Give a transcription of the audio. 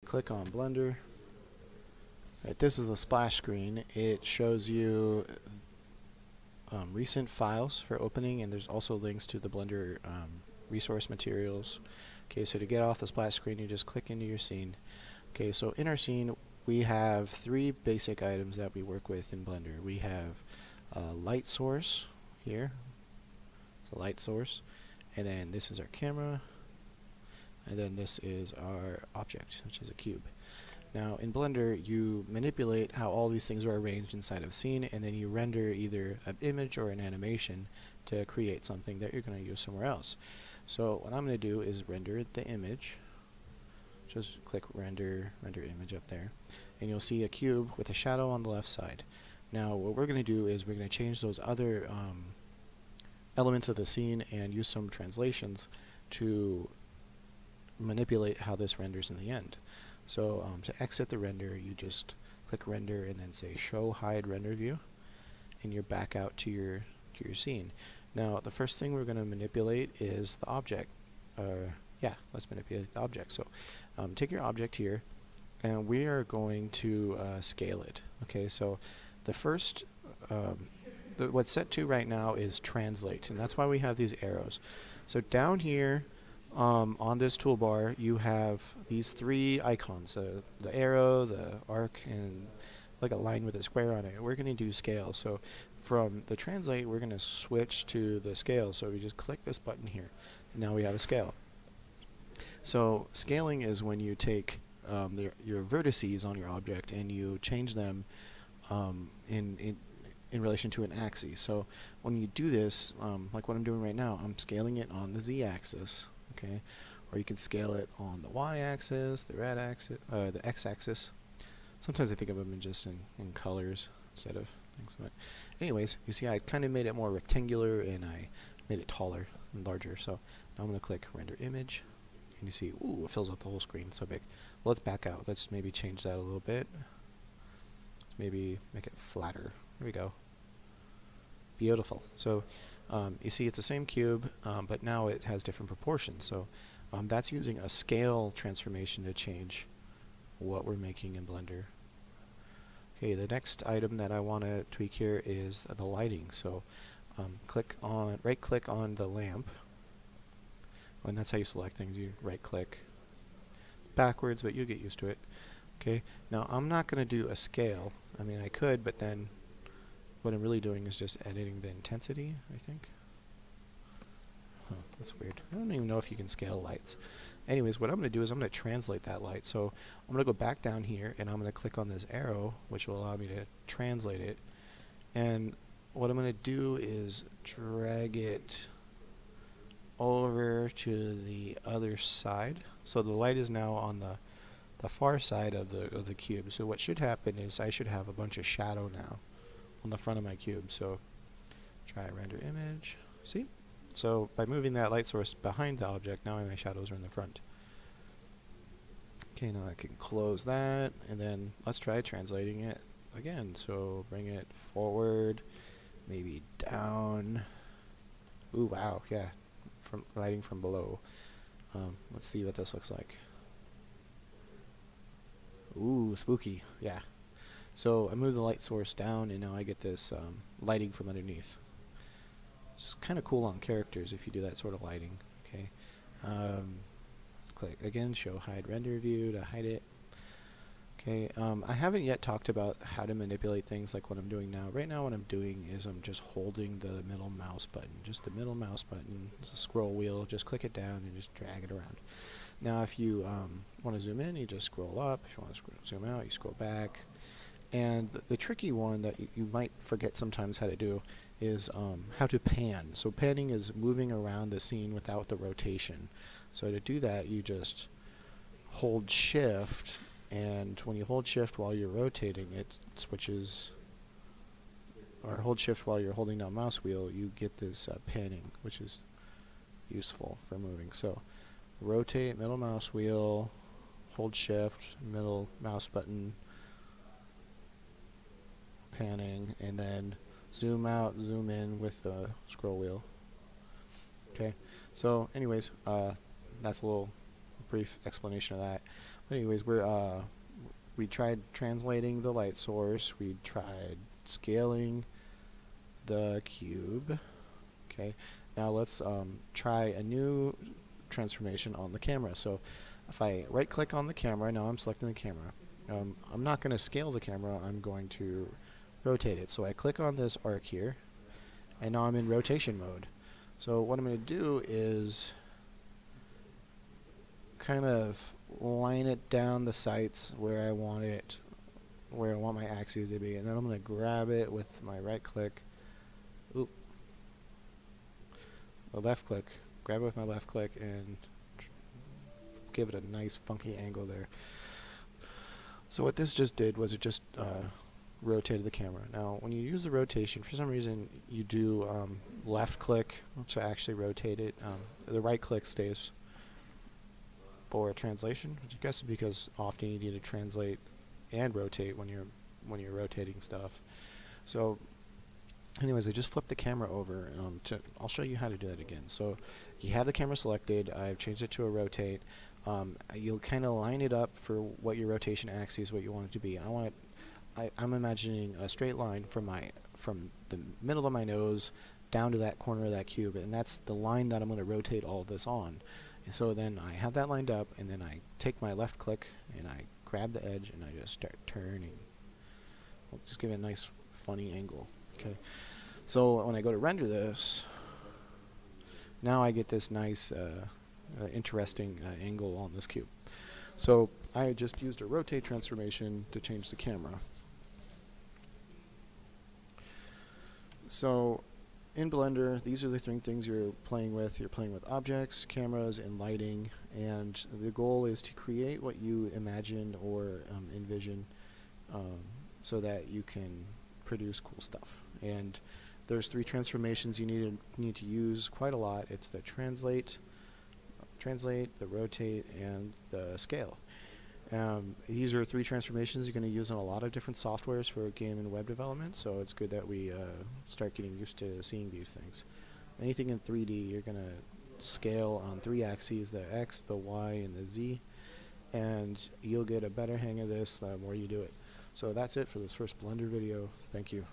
click on Blender. Right, this is the splash screen. It shows you recent files for opening, and there's also links to the Blender resource materials. Okay, so to get off the splash screen, you just click into your scene. Okay, so in our scene, we have three basic items that we work with in Blender. We have a light source here. It's a light source. And then this is our camera. And then this is our object, which is a cube. Now in Blender, you manipulate how all these things are arranged inside of a scene, and then you render either an image or an animation to create something that you're going to use somewhere else. So what I'm going to do is render the image. Just click render image up there, and you'll see a cube with a shadow on the left side. Now what we're going to do is we're going to change those other elements of the scene and use some translations to manipulate how this renders in the end. So to exit the render, you just click render and then say show hide render view, and you're back out to your scene. Now the first thing we're going to manipulate is the object. Let's manipulate the object. So take your object here, and we are going to scale it. Okay, so the first what's set to right now is translate, and that's why we have these arrows. So down here on this toolbar, you have these three icons: the arrow, the arc, and like a line with a square on it. We're going to do scale. So from the translate, we're going to switch to the scale. So we just click this button here, and now we have a scale. So scaling is when you take your vertices on your object and you change them in relation to an axis. So when you do this, like what I'm doing right now, I'm scaling it on the z-axis, okay? Or you can scale it on the y-axis, the red axis, the x-axis. Sometimes I think of them in colors instead of things. But anyways, you see I kind of made it more rectangular and I made it taller and larger. So now I'm going to click render image. And you see, ooh, it fills up the whole screen, it's so big. Well, let's back out. Let's maybe change that a little bit. Maybe make it flatter. There we go. Beautiful. So you see it's the same cube, but now it has different proportions. So that's using a scale transformation to change what we're making in Blender. Okay, the next item that I want to tweak here is the lighting. So right click on the lamp. And that's how you select things. You right click backwards, but you'll get used to it. Okay, now I'm not going to do a scale. I mean, I could, but then what I'm really doing is just editing the intensity, I think. Huh, that's weird. I don't even know if you can scale lights. Anyways, what I'm going to do is I'm going to translate that light. So I'm going to go back down here, and I'm going to click on this arrow, which will allow me to translate it. And what I'm going to do is drag it over to the other side. So the light is now on the far side of the cube. So what should happen is I should have a bunch of shadow now on the front of my cube. So try render image. See? So by moving that light source behind the object, now my shadows are in the front. Okay, now I can close that, and then let's try translating it again. So bring it forward, maybe down. Ooh, wow, yeah. From lighting from below. Let's see what this looks like. Ooh, spooky. Yeah. So I move the light source down, and now I get this lighting from underneath. It's kind of cool on characters if you do that sort of lighting. Okay. Click again, show hide render view to hide it. Okay, I haven't yet talked about how to manipulate things like what I'm doing now. Right now what I'm doing is I'm just holding the middle mouse button. Just the middle mouse button. It's a scroll wheel. Just click it down and just drag it around. Now if you want to zoom in, you just scroll up. If you want to zoom out, you scroll back. And the tricky one that you might forget sometimes how to do is how to pan. So panning is moving around the scene without the rotation. So to do that, you just hold shift, and when you hold shift while you're rotating, it switches, or hold shift while you're holding down mouse wheel, you get this panning, which is useful for moving. So rotate, middle mouse wheel, hold shift, middle mouse button, panning, and then zoom out, zoom in with the scroll wheel. Okay, so anyways, that's a little brief explanation of that. Anyways, we tried translating the light source. We tried scaling the cube. Okay, now let's try a new transformation on the camera. So if I right click on the camera, now I'm selecting the camera. I'm not going to scale the camera, I'm going to rotate it. So I click on this arc here, and now I'm in rotation mode. So what I'm going to do is kind of line it down the sights where I want it, where I want my axes to be, and then I'm going to grab it with my right click. Oop. The left click. Grab it with my left click and give it a nice funky angle there. So what this just did was it just rotated the camera. Now when you use the rotation, for some reason you do left click to actually rotate it. The right click stays for translation, which I guess is because often you need to translate and rotate when you're rotating stuff. So anyways, I just flipped the camera over. I'll show you how to do that again. So you have the camera selected. I've changed it to a rotate. You'll kind of line it up for what your rotation axis, what you want it to be. I'm imagining a straight line from the middle of my nose down to that corner of that cube, and that's the line that I'm going to rotate all of this on. And so then I have that lined up, and then I take my left click and I grab the edge and I just start turning. I'll just give it a nice funny angle. Okay. So when I go to render this, now I get this nice interesting angle on this cube. So I just used a rotate transformation to change the camera. So in Blender, these are the three things you're playing with. You're playing with objects, cameras, and lighting, and the goal is to create what you imagine or envision so that you can produce cool stuff. And there's three transformations you need to use quite a lot. It's the translate, the rotate, and the scale. These are three transformations you're going to use in a lot of different softwares for game and web development, so it's good that we start getting used to seeing these things. Anything in 3D, you're going to scale on three axes, the X, the Y, and the Z, and you'll get a better hang of this the more you do it. So that's it for this first Blender video. Thank you.